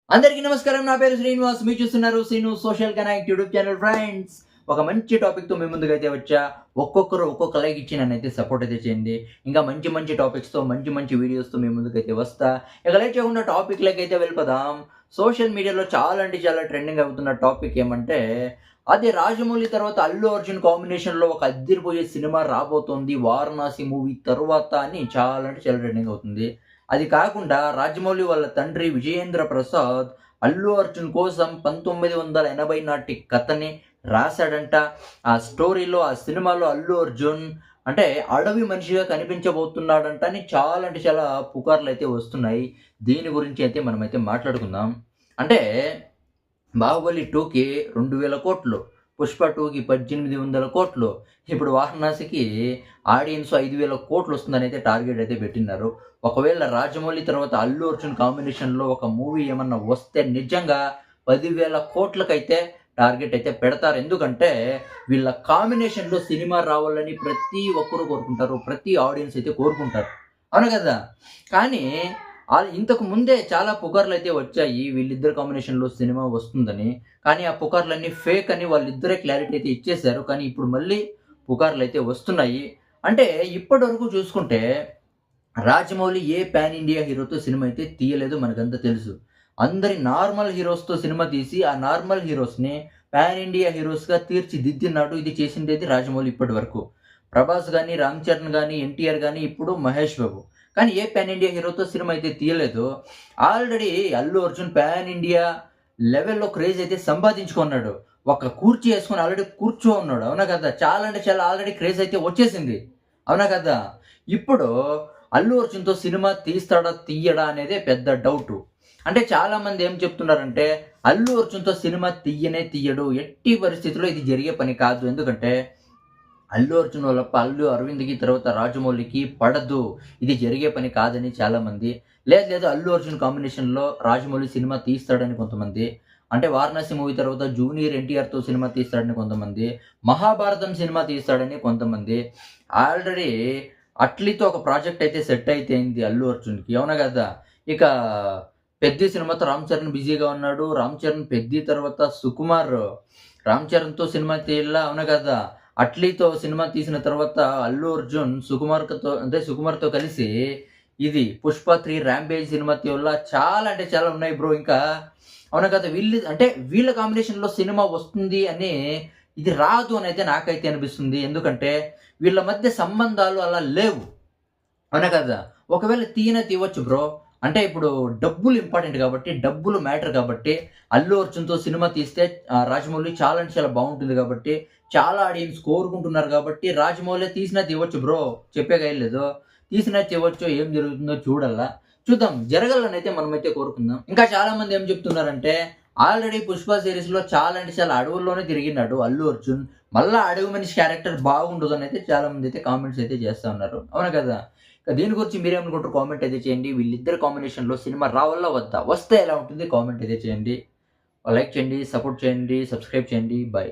అందరికీ నమస్కారం. నా పేరు శ్రీనివాస్. మీరు చూస్తున్నారు Srinu social connect YouTube channel. Friends, ఒక మంచి టాపిక్తో మీ ముందుకైతే వచ్చా. ఒక్కొక్కరు ఒక్కొక్క లైక్ ఇచ్చి నన్నైతే సపోర్ట్ అయితే చేయండి. ఇంకా మంచి మంచి టాపిక్స్తో మంచి వీడియోస్తో మీ ముందుకైతే వస్తా. ఇక లేట్ చేయకుండా టాపిక్లోకి అయితే వెళ్ళిపోదాం. సోషల్ మీడియాలో చాలా అంటే చాలా ట్రెండింగ్ అవుతున్న టాపిక్ ఏమంటే, అదే రాజమౌళి తర్వాత అల్లు అర్జున్ కాంబినేషన్లో ఒక అద్దిరిపోయే సినిమా రాబోతోంది 'వారణాసి' మూవీ తరువాత అని చాలా అంటే చాలా ట్రెండింగ్ అవుతుంది. అది కాకుండా రాజమౌళి వాళ్ళ తండ్రి విజయేంద్ర ప్రసాద్ అల్లు అర్జున్ కోసం 1980 నాటి కథని రాశాడంట. ఆ స్టోరీలో, ఆ సినిమాలో అల్లు అర్జున్ అంటే అడవి మనిషిగా కనిపించబోతున్నాడంట అని చాలా అంటే చాలా పుకార్లయితే వస్తున్నాయి. దీని గురించి అయితే మనమైతే మాట్లాడుకుందాం. అంటే 'బాహుబలి 2కి 2000 కోట్లు, 'పుష్ప 2కి 1800 కోట్లు, ఇప్పుడు 'వారణాసికి' ఆడియన్స్ 5000 కోట్లు వస్తుందని అయితే టార్గెట్ అయితే పెట్టినారు. ఒకవేళ రాజమౌళి తర్వాత అల్లు అర్జున్ కాంబినేషన్‌లో ఒక మూవీ ఏమన్నా వస్తే నిజంగా 10,000 కోట్లకైతే టార్గెట్ అయితే పెడతారు. ఎందుకంటే వీళ్ళ కాంబినేషన్‌లో సినిమా రావాలని ప్రతి ఒక్కరు కోరుకుంటారు. ప్రతి ఆడియన్స్ అయితే కోరుకుంటారు. అవును కదా! కానీ ఇంతకు ముందే చాలా పుకార్లయితే వచ్చాయి. వీళ్ళిద్దరి కాంబినేషన్‌లో సినిమా వస్తుందని. కానీ ఆ పుకార్లన్నీ ఫేక్ అని వాళ్ళిద్దరే క్లారిటీ అయితే ఇచ్చేసారు. కానీ ఇప్పుడు మళ్ళీ పుకార్లయితే వస్తున్నాయి. అంటే ఇప్పటివరకు చూసుకుంటే రాజమౌళి ఏ పాన్ ఇండియా హీరోతో సినిమా అయితే తీయలేదు, మనకంతా తెలుసు. అందరి నార్మల్ హీరోస్‌తో సినిమా తీసి, ఆ నార్మల్ హీరోస్‌ని పాన్ ఇండియా హీరోస్‌గా తీర్చిదిద్దినాడు. ఇది చేసిందేది రాజమౌళి ఇప్పటి వరకు. ప్రభాస్ గాని, రామ్ చరణ్ గాని, ఎన్టీఆర్ గాని, ఇప్పుడు మహేష్ బాబు. కానీ ఏ పాన్ ఇండియా హీరోతో సినిమా అయితే తీయలేదు. Already Allu Arjun pan India లెవెల్‌లో క్రేజ్ అయితే సంపాదించుకున్నాడు. ఒక కుర్చీ యేసుకొని ఆల్రెడీ కూర్చో ఉన్నాడు. అవునా కదా! చాలా అంటే చాలా ఆల్రెడీ క్రేజ్ అయితే వచ్చేసింది. అవునా కదా! ఇప్పుడు అల్లు అర్జున్‌తో సినిమా తీస్తాడా? తీయడా? అనేదే పెద్ద డౌటు. అంటే చాలామంది ఏం చెప్తున్నారంటే, అల్లు అర్జున్‌తో సినిమా తీయనే తీయడు. ఎట్టి పరిస్థితిలో ఇది జరిగే పని కాదు. ఎందుకంటే, అల్లు అర్జున్ వాళ్ళ అల్లు అరవింద్‌కి తర్వాత రాజమౌళికి పడదు. ఇది జరిగే పని కాదని చాలామంది. లేదు అల్లు అర్జున్ కాంబినేషన్‌లో రాజమౌళి సినిమా తీస్తాడని కొంతమంది. అంటే 'వారణాసి' మూవీ తర్వాత జూనియర్ ఎన్టీఆర్‌తో సినిమా తీస్తాడని కొంతమంది. 'మహాభారతం' సినిమా తీస్తాడని కొంతమంది. ఆల్రెడీ అట్లీతో ఒక ప్రాజెక్ట్ అయితే సెట్ అయితే అయింది అల్లు అర్జున్‌కి. అవునా కదా! ఇక 'పెద్ది' సినిమాతో రామ్ చరణ్ బిజీగా ఉన్నాడు. రామ్ చరణ్ 'పెద్ది' తర్వాత సుకుమార్ రామ్ చరణ్‌తో సినిమా తీయలా. అవునా కదా! అట్లీతో సినిమా తీసిన తర్వాత అల్లు అర్జున్ సుకుమార్‌తో కలిసి ఇది 'పుష్ప 3 ర్యాంపేజ్' సినిమా తీయల్లా. చాలా అంటే చాలా ఉన్నాయి బ్రో ఇంకా. అవునా కదా! వీళ్ళ కాంబినేషన్‌లో సినిమా వస్తుంది అని ఇది రాదు అనైతే నాకైతే అనిపిస్తుంది. ఎందుకంటే వీళ్ళ మధ్య సంబంధాలు అలా లేవు. అవునా కదా! ఒకవేళ తీయవచ్చు బ్రో. అంటే ఇప్పుడు డబ్బులు ఇంపార్టెంట్ కాబట్టి, డబ్బులు మ్యాటర్ కాబట్టి, అల్లు అర్జున్‌తో సినిమా తీస్తే రాజమౌళి చాలా అంటే చాలా బావుంటుంది కాబట్టి, చాలా ఆడియన్స్ కోరుకుంటున్నారు కాబట్టి, రాజమౌళి తీసినా తీయవచ్చు బ్రో. చెప్పేగా ఏం లేదు. తీసినా తీయవచ్చు. ఏం జరుగుతుందో చూడాలా. చూద్దాం. జరగాలనైతే మనమైతే కోరుకుందాం. ఇంకా చాలామంది ఏం చెప్తున్నారంటే, ఆల్రెడీ 'పుష్ప' సీరీస్‌లో చాలా అంటే చాలా అడవుల్లోనే తిరిగినాడు అల్లు అర్జున్. మళ్ళా అడవి మనిషి క్యారెక్టర్ బాగుండదనైతే చాలామంది అయితే కామెంట్స్ అయితే చేస్తా ఉన్నారు. అవునా కదా! దీని గురించి మీరేమనుకుంటారో కామెంట్ అయితే చేయండి. వీళ్ళిద్దరి కాంబినేషన్‌లో సినిమా రావాలా వద్దా? వస్తే ఎలా ఉంటుంది కామెంట్ అయితే చేయండి. లైక్ చేయండి, సపోర్ట్ చేయండి, సబ్స్క్రైబ్ చేయండి. బై.